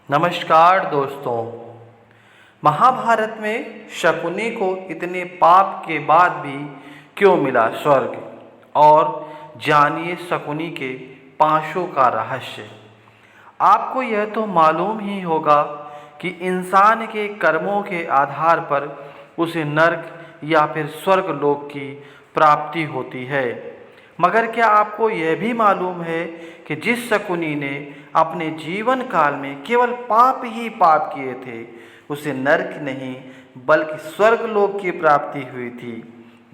नमस्कार दोस्तों। महाभारत में शकुनी को इतने पाप के बाद भी क्यों मिला स्वर्ग, और जानिए शकुनी के पांचों का रहस्य। आपको यह तो मालूम ही होगा कि इंसान के कर्मों के आधार पर उसे नरक या फिर स्वर्ग लोक की प्राप्ति होती है। मगर क्या आपको यह भी मालूम है कि जिस शकुनी ने अपने जीवन काल में केवल पाप ही पाप किए थे, उसे नरक नहीं बल्कि स्वर्ग लोक की प्राप्ति हुई थी।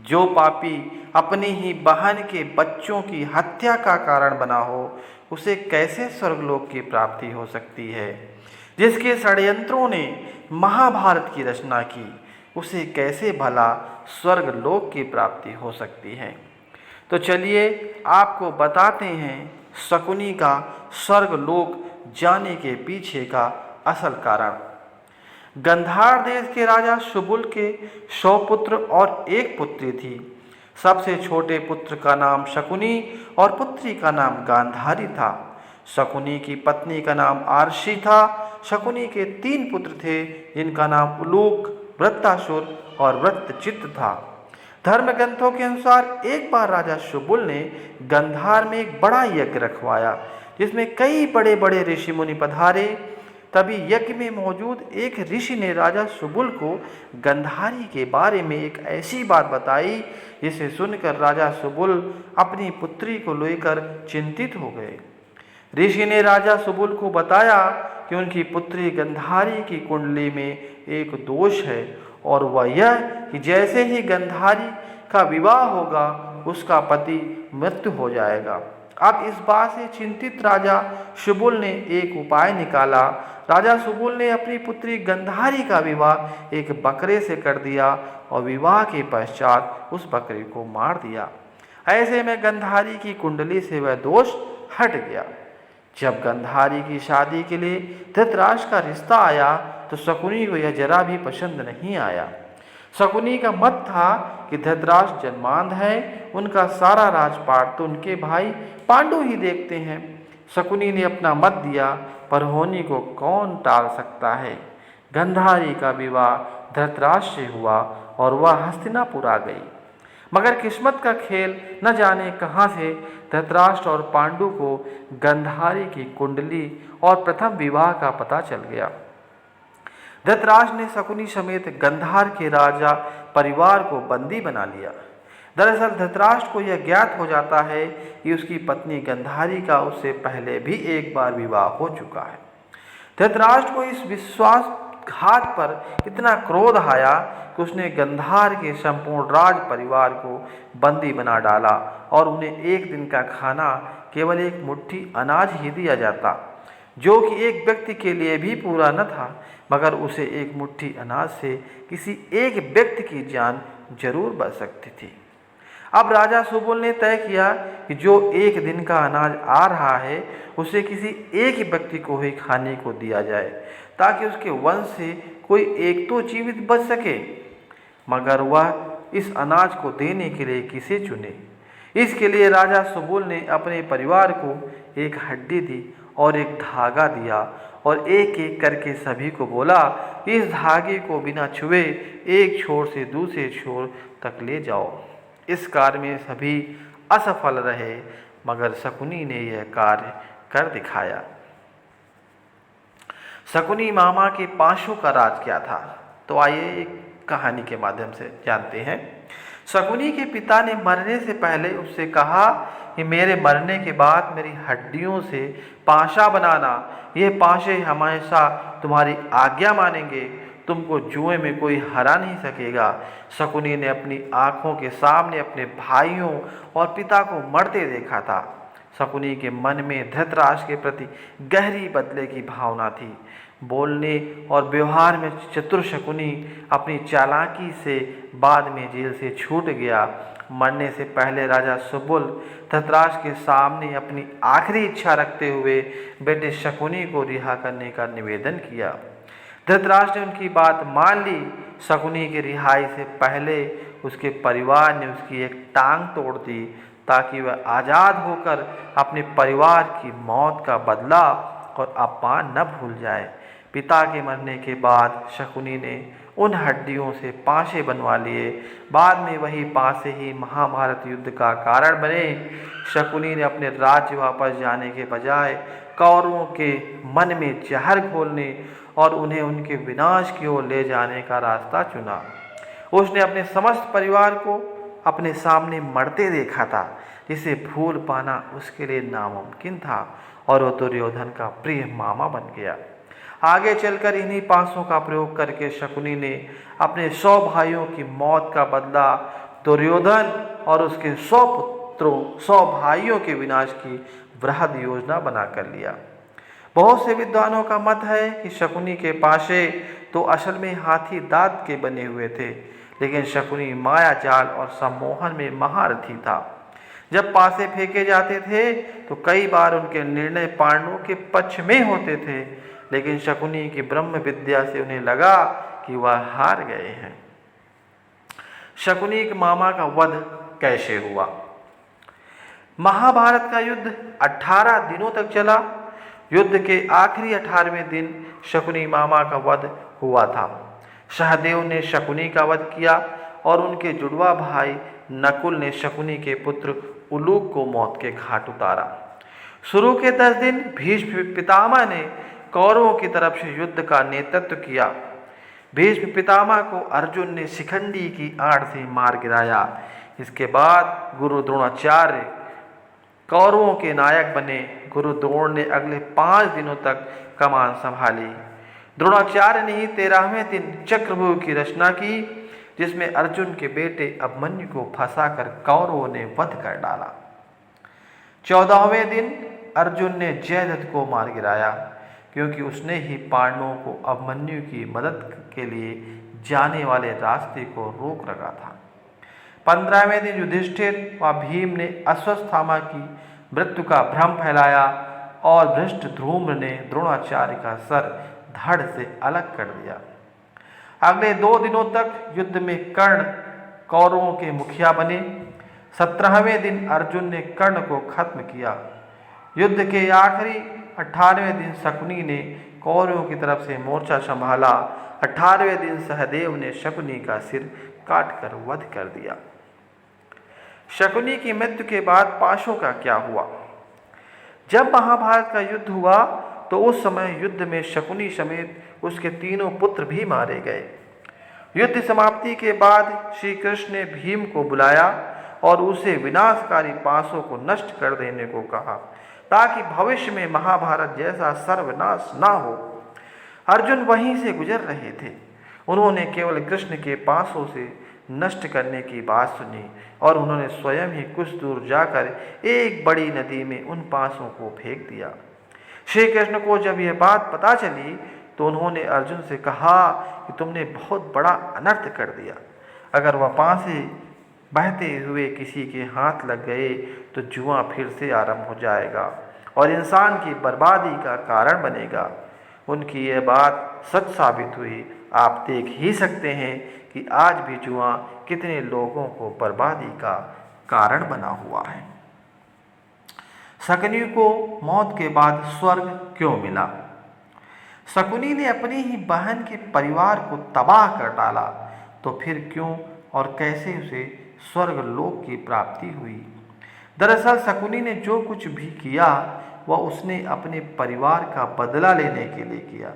जो पापी अपनी ही बहन के बच्चों की हत्या का कारण बना हो, उसे कैसे स्वर्गलोक की प्राप्ति हो सकती है। जिसके षड्यंत्रों ने महाभारत की रचना की, उसे कैसे भला स्वर्गलोक की प्राप्ति हो सकती है। तो चलिए आपको बताते हैं शकुनी का स्वर्गलोक जाने के पीछे का असल कारण। गंधार देश के राजा शुबुल के 100 पुत्र और एक पुत्री थी। सबसे छोटे पुत्र का नाम शकुनी और पुत्री का नाम गांधारी था। शकुनी की पत्नी का नाम आरशी था। शकुनी के 3 पुत्र थे, जिनका नाम उलूक, वृत्तासुर और वृत्तचित्त था। धर्म ग्रंथों के अनुसार एक बार राजा शुबुल ने गंधार में एक बड़ा यज्ञ रखवाया, जिसमें कई बड़े बड़े ऋषि मुनि पधारे। तभी यज्ञ में मौजूद एक ऋषि ने राजा शुबुल को गंधारी के बारे में एक ऐसी बात बताई, जिसे सुनकर राजा शुबुल अपनी पुत्री को लेकर चिंतित हो गए। ऋषि ने राजा शुबुल को बताया कि उनकी पुत्री गंधारी की कुंडली में एक दोष है, और वह यह कि जैसे ही गंधारी का विवाह होगा, उसका पति मृत्यु हो जाएगा। अब इस बात से चिंतित राजा शुबुल ने एक उपाय निकाला। राजा शुबुल ने अपनी पुत्री गंधारी का विवाह एक बकरे से कर दिया और विवाह के पश्चात उस बकरे को मार दिया। ऐसे में गंधारी की कुंडली से वह दोष हट गया। जब गंधारी की शादी के लिए धृतराष्ट्र का रिश्ता आया, तो शकुनी को यह जरा भी पसंद नहीं आया। शकुनी का मत था कि धृतराष्ट्र जन्मांध है, उनका सारा राजपाट तो उनके भाई पांडु ही देखते हैं। शकुनी ने अपना मत दिया, पर होनी को कौन टाल सकता है। गंधारी का विवाह धृतराष्ट्र से हुआ और वह हस्तिनापुर आ गई। मगर किस्मत का खेल न जाने कहाँ से धृतराष्ट्र और पांडु को गंधारी की कुंडली और प्रथम विवाह का पता चल गया। धृतराष्ट्र ने शकुनी समेत गंधार के राजा परिवार को बंदी बना लिया। दरअसल धृतराष्ट्र को यह ज्ञात हो जाता है कि उसकी पत्नी गंधारी का उससे पहले भी एक बार विवाह हो चुका है। धृतराष्ट्र को इस विश्वासघात पर इतना क्रोध आया कि उसने गंधार के संपूर्ण राज परिवार को बंदी बना डाला, और उन्हें एक दिन का खाना केवल एक मुट्ठी अनाज ही दिया जाता, जो कि एक व्यक्ति के लिए भी पूरा न था। मगर उसे एक मुट्ठी अनाज से किसी एक व्यक्ति की जान जरूर बच सकती थी। अब राजा शुबुल ने तय किया कि जो एक दिन का अनाज आ रहा है, उसे किसी एक व्यक्ति को ही खाने को दिया जाए, ताकि उसके वंश से कोई एक तो जीवित बच सके। मगर वह इस अनाज को देने के लिए किसे चुने। इसके लिए राजा शुबुल ने अपने परिवार को एक हड्डी दी और एक धागा दिया, और एक एक करके सभी को बोला, इस धागे को बिना छुए एक छोर से दूसरे छोर तक ले जाओ। इस कार्य में सभी असफल रहे, मगर शकुनी ने यह कार्य कर दिखाया। शकुनी मामा के पांचों का राज क्या था, तो आइए एक कहानी के माध्यम से जानते हैं। शकुनी के पिता ने मरने से पहले उससे कहा कि मेरे मरने के बाद मेरी हड्डियों से पाशा बनाना। ये पाशे हमेशा तुम्हारी आज्ञा मानेंगे, तुमको जुए में कोई हरा नहीं सकेगा। शकुनी ने अपनी आंखों के सामने अपने भाइयों और पिता को मरते देखा था। शकुनी के मन में धृतराष्ट्र के प्रति गहरी बदले की भावना थी। बोलने और व्यवहार में चतुर शकुनी अपनी चालाकी से बाद में जेल से छूट गया। मरने से पहले राजा शुबुल धृतराष्ट्र के सामने अपनी आखिरी इच्छा रखते हुए बेटे शकुनी को रिहा करने का निवेदन किया। धृतराष्ट्र ने उनकी बात मान ली। शकुनी की रिहाई से पहले उसके परिवार ने उसकी एक टांग तोड़ दी, ताकि वह आज़ाद होकर अपने परिवार की मौत का बदला और अपमान न भूल जाए। पिता के मरने के बाद शकुनी ने उन हड्डियों से पासे बनवा लिए। बाद में वही पासे ही महाभारत युद्ध का कारण बने। शकुनी ने अपने राज्य वापस जाने के बजाय कौरवों के मन में जहर घोलने और उन्हें उनके विनाश की ओर ले जाने का रास्ता चुना। उसने अपने समस्त परिवार को अपने सामने मरते देखा था, जिसे भूल पाना उसके लिए नामुमकिन था, और वो दुर्योधन का प्रिय मामा बन गया। आगे चलकर इन्हीं पासों का प्रयोग करके शकुनी ने अपने 100 भाइयों की मौत का बदला दुर्योधन और उसके 100 भाइयों के विनाश की वृहद योजना बना कर लिया। बहुत से विद्वानों का मत है कि शकुनी के पाशे तो असल में हाथी दांत के बने हुए थे, लेकिन शकुनी माया जाल और सम्मोहन में महारथी था। जब पासे फेंके जाते थे तो कई बार उनके निर्णय पांडवों के पक्ष में होते थे, लेकिन शकुनी की ब्रह्म विद्या से उन्हें लगा कि वह हार गए हैं। शकुनी के मामा का वध कैसे हुआ? महाभारत का युद्ध 18 दिनों तक चला। युद्ध के आखिरी 18वें दिन शकुनी मामा का वध हुआ था। सहदेव ने शकुनी का वध किया और उनके जुड़वा भाई नकुल ने शकुनी के पुत्र उलूक को मौत के घाट उतारा। शुरू के 10 दिन भीष्म पितामह ने कौरवों की तरफ से युद्ध का नेतृत्व किया। भीष्म पितामह को अर्जुन ने शिखंडी की आड़ से मार गिराया। इसके बाद गुरु द्रोणाचार्य कौरवों के नायक बने। गुरु द्रोण ने अगले 5 दिनों तक कमान संभाली। द्रोणाचार्य ने ही 13वें दिन चक्रव्यूह की रचना की, जिसमें अर्जुन के बेटे अभिमन्यु को फंसाकर कौरवों ने वध कर डाला। 14वें दिन अर्जुन ने जयद्रथ को मार गिराया, क्योंकि उसने ही पांडवों को अभिमन्यु की मदद के लिए जाने वाले रास्ते को रोक रखा था। 15वें दिन युधिष्ठिर व भीम ने अश्वत्थामा की मृत्यु का भ्रम फैलाया और भ्रष्ट धूम्र ने द्रोणाचार्य का सर धड़ से अलग कर दिया। अगले 2 दिनों तक युद्ध में कर्ण कौरवों के मुखिया बने। 17वें दिन अर्जुन ने कर्ण को खत्म किया। युद्ध के आखिरी 18वें दिन शकुनी ने कौरवों की तरफ से मोर्चा संभाला। 18वें दिन सहदेव ने शकुनी का सिर काटकर वध कर दिया। शकुनी की मृत्यु के बाद पाशों का क्या हुआ? जब महाभारत का युद्ध हुआ तो उस समय युद्ध में शकुनी समेत उसके 3 पुत्र भी मारे गए। युद्ध समाप्ति के बाद श्री कृष्ण ने भीम को बुलाया और उसे विनाशकारी पासों को नष्ट कर देने को कहा, ताकि भविष्य में महाभारत जैसा सर्वनाश ना हो। अर्जुन वहीं से गुजर रहे थे। उन्होंने केवल कृष्ण के पासों से नष्ट करने की बात सुनी और उन्होंने स्वयं ही कुछ दूर जाकर एक बड़ी नदी में उन पासों को फेंक दिया। श्री कृष्ण को जब यह बात पता चली तो उन्होंने अर्जुन से कहा कि तुमने बहुत बड़ा अनर्थ कर दिया। अगर वह पासे बहते हुए किसी के हाथ लग गए तो जुआ फिर से आरंभ हो जाएगा और इंसान की बर्बादी का कारण बनेगा। उनकी यह बात सच साबित हुई। आप देख ही सकते हैं कि आज भी जुआ कितने लोगों को बर्बादी का कारण बना हुआ है। शकुनी को मौत के बाद स्वर्ग क्यों मिला? शकुनी ने अपनी ही बहन के परिवार को तबाह कर डाला, तो फिर क्यों और कैसे उसे स्वर्ग लोक की प्राप्ति हुई? दरअसल शकुनी ने जो कुछ भी किया वह उसने अपने परिवार का बदला लेने के लिए किया।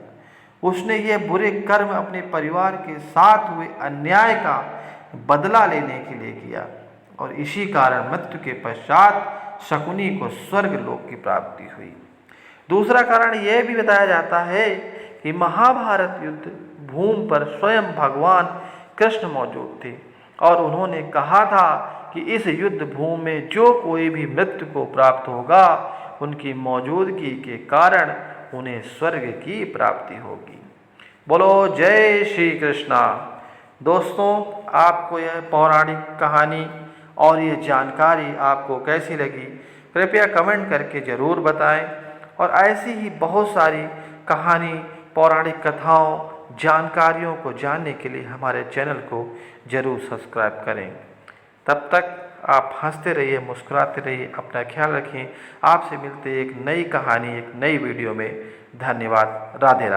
उसने ये बुरे कर्म अपने परिवार के साथ हुए अन्याय का बदला लेने के लिए किया और इसी कारण मृत्यु के पश्चात शकुनी को स्वर्ग लोक की प्राप्ति हुई। दूसरा कारण यह भी बताया जाता है कि महाभारत युद्ध भूमि पर स्वयं भगवान कृष्ण मौजूद थे और उन्होंने कहा था कि इस युद्ध भूमि में जो कोई भी मृत्यु को प्राप्त होगा उनकी मौजूदगी के कारण उन्हें स्वर्ग की प्राप्ति होगी। बोलो जय श्री कृष्णा। दोस्तों, आपको यह पौराणिक कहानी और ये जानकारी आपको कैसी लगी कृपया कमेंट करके ज़रूर बताएं और ऐसी ही बहुत सारी कहानी, पौराणिक कथाओं, जानकारियों को जानने के लिए हमारे चैनल को ज़रूर सब्सक्राइब करें। तब तक आप हंसते रहिए, मुस्कुराते रहिए, अपना ख्याल रखिए। आपसे मिलते एक नई कहानी, एक नई वीडियो में। धन्यवाद। राधे राधे।